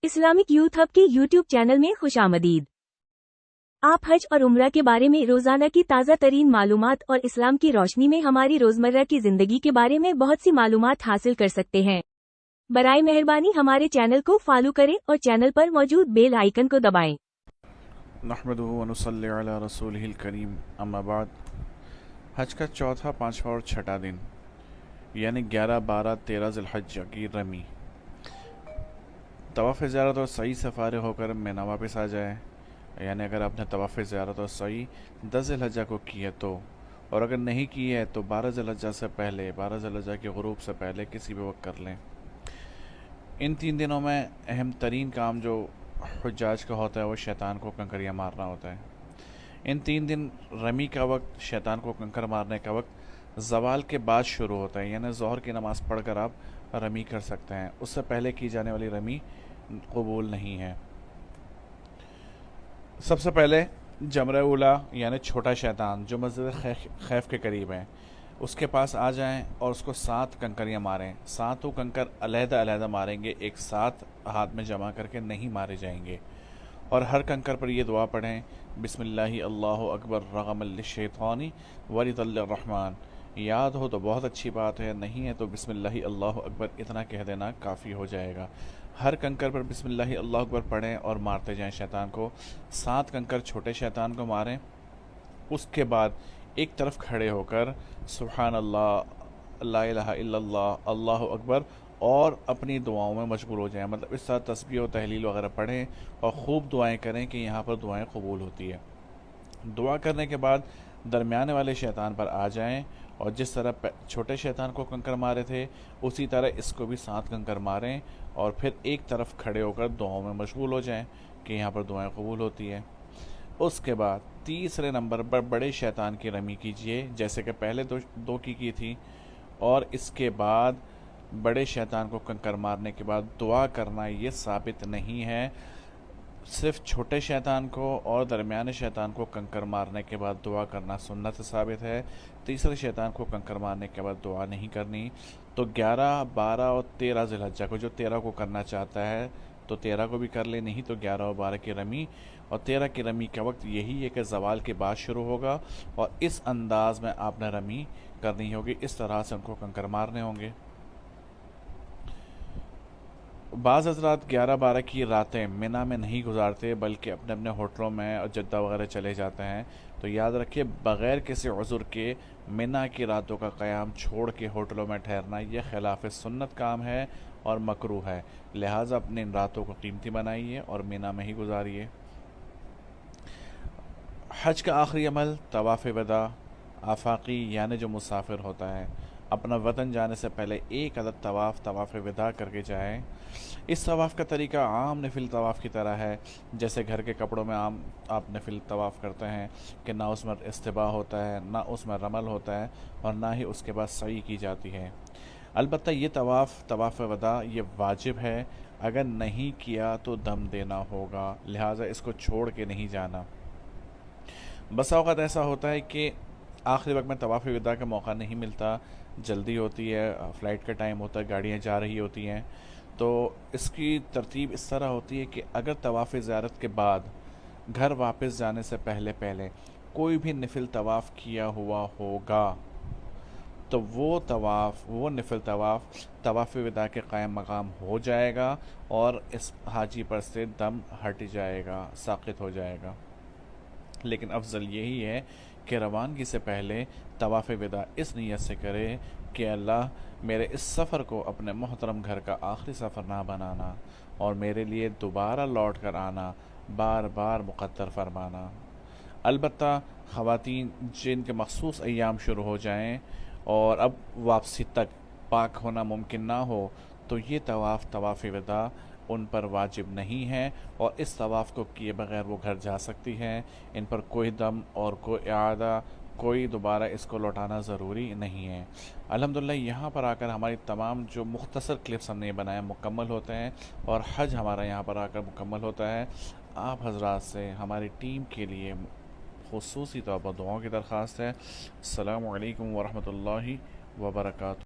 Islamic youth hub के YouTube channel में खुशामदीद। आप हज और उम्रा के बारे में रोजाना की ताज़ा तरीन मालूमात और इस्लाम की रोशनी में हमारी रोजमर्रा की जिंदगी के बारे में बहुत सी मालूमात हासिल कर सकते हैं। बराए मेहरबानी हमारे चैनल को फॉलो करें और चैनल पर मौजूद बेल आइकन को दबाएं। नहमदुहु व नुसल्ली अला रसूलिहिल करीम, अम्मा बाद। हज का चौथा, पाँचवा और छठा दिन यानी 11, 12, 13 ज़िलहज्जा की रमी, तवाफ़ ज़ियारत और सई से फारिग होकर मिना वापस आ जाए। यानी अगर आपने तवाफ़ ज़ियारत और सई 10 ज़िलहज्जा को की है तो, और अगर नहीं की है तो 12 ज़िलहज्जा से पहले, 12 ज़िलहज्जा के गुरूब से पहले किसी भी वक्त कर लें। इन 3 दिनों में अहम तरीन काम जो हुज्जाज का होता है वो शैतान को कंकरियाँ मारना होता है। इन 3 दिन रमी का वक्त, शैतान को कंकर मारने का वक्त ज़वाल के बाद शुरू होता है, यानी ज़ोहर की नमाज़ पढ़कर आप रमी कर सकते हैं। उससे पहले की जाने वाली रमी कबूल नहीं है। सबसे पहले जमरा उला यानी छोटा शैतान जो मस्जिद खैफ के करीब है, उसके पास आ जाएं और उसको 7 कंकरियाँ मारें। 7 कंकर अलहदा मारेंगे, एक साथ हाथ में जमा करके नहीं मारे जाएंगे। और हर कंकर पर ये दुआ पढ़ें, बिस्मिल्लाहि अल्लाहु अकबर रगमल लिश्शैतानी वलिदल्लिर रहमान। याद हो तो बहुत अच्छी बात है, नहीं है तो बिस्मिल्लाहि अल्लाहु अकबर इतना कह देना काफ़ी हो जाएगा। हर कंकर पर बिस्मिल्लाहि अल्लाहु अकबर पढ़ें और मारते जाएं शैतान को। 7 कंकर छोटे शैतान को मारें। उसके बाद एक तरफ खड़े होकर सुभान अल्लाह, ला इलाहा इल्लल्लाह, अल्लाहु अकबर और अपनी दुआओं में मशगूल हो जाएं। मतलब इस तरह तस्बीह और तहलील वगैरह पढ़ें और ख़ूब दुआएं करें कि यहाँ पर दुआएं कबूल होती है। दुआ करने के बाद दरमियाने वाले शैतान पर आ जाएं और जिस तरह छोटे शैतान को कंकर मारे थे उसी तरह इसको भी 7 कंकर मारें और फिर एक तरफ खड़े होकर दुआओं में मशगूल हो जाएं कि यहाँ पर दुआएं कबूल होती है। उसके बाद तीसरे नंबर पर बड़े शैतान की रमी कीजिए, जैसे कि पहले दो की थी। और इसके बाद बड़े शैतान को कंकर मारने के बाद दुआ करना ये साबित नहीं है। सिर्फ छोटे शैतान को और दरमियाने शैतान को कंकर मारने के बाद दुआ करना सुन्नत साबित है। तीसरे शैतान को कंकर मारने के बाद दुआ नहीं करनी। तो 11, 12 और 13 ज़िलहज्जा को, जो 13 को करना चाहता है तो 13 को भी कर ले, नहीं तो 11 और 12 की रमी। और 13 की रमी का वक्त यही है कि ज़वाल के बाद शुरू होगा और इस अंदाज में आपने रमी करनी होगी, इस तरह से उनको कंकर मारने होंगे। बाज़ हज़रात 11-12 की रातें मिना में नहीं गुजारते बल्कि अपने अपने होटलों में और जद्दा वगैरह चले जाते हैं। तो याद रखिए, बग़ैर किसी उज़्र के मिना की रातों का क़याम छोड़ के होटलों में ठहरना यह खिलाफ सुन्नत काम है और मकरूह है। लिहाजा अपने इन रातों को कीमती बनाइए और मिना में ही गुजारिए। हज का आखिरी अमल तवाफ़ वदा। आफाकी यानी जो मुसाफिर होता है अपना वतन जाने से पहले एक अदद तवाफ़ वदा करके जाए। इस तवाफ़ का तरीका आम नफिल तवाफ़ की तरह है, जैसे घर के कपड़ों में आम आप नफिल तवाफ़ करते हैं कि ना उसमें इस्तिबा होता है, ना उसमें रमल होता है और ना ही उसके बाद सई की जाती है। अलबत्ता ये तवाफ़ वदा ये वाजिब है, अगर नहीं किया तो दम देना होगा, लिहाजा इसको छोड़ के नहीं जाना। बसा औक़ात ऐसा होता है कि आखिरी वक्त में तवाफ़ वदा का मौका नहीं मिलता, जल्दी होती है, फ़्लाइट का टाइम होता है, गाड़ियाँ जा रही होती हैं। तो इसकी तरतीब इस तरह होती है कि अगर तवाफ़ ज़ियारत के बाद घर वापस जाने से पहले कोई भी नफिल तवाफ़ किया हुआ होगा तो वो नफिल तवाफ़ वदा के क़ायम मकाम हो जाएगा और इस हाजी पर से दम हट जाएगा, साक़ित हो जाएगा। लेकिन अफजल यही है कि रवानगी से पहले तवाफ़ वदा इस नीयत से करे कि अल्लाह मेरे इस सफ़र को अपने मोहतरम घर का आखिरी सफ़र ना बनाना और मेरे लिए दोबारा लौट कर आना बार बार मुक़द्दर फरमाना। अलबत्ता ख़वातीन जिनके मख़सूस अय्याम शुरू हो जाएं और अब वापसी तक पाक होना मुमकिन ना हो तो ये तवाफ़ वदा उन पर वाजिब नहीं है और इस तवाफ़ को किए बगैर वो घर जा सकती हैं। इन पर कोई दम और कोई इआदा, कोई दोबारा इसको लौटाना ज़रूरी नहीं है। अल्हम्दुलिल्लाह यहाँ पर आकर हमारी तमाम जो मुख्तसर क्लिप्स हमने बनाए मुकम्मल होते हैं और हज हमारा यहाँ पर आकर मुकम्मल होता है। आप हज़रात से हमारी टीम के लिए खुसूसी तौर पर दुआओं की दरख्वास्त है। अस्सलामु अलैकुम वरहमतुल्लाहि वबरकातुहू।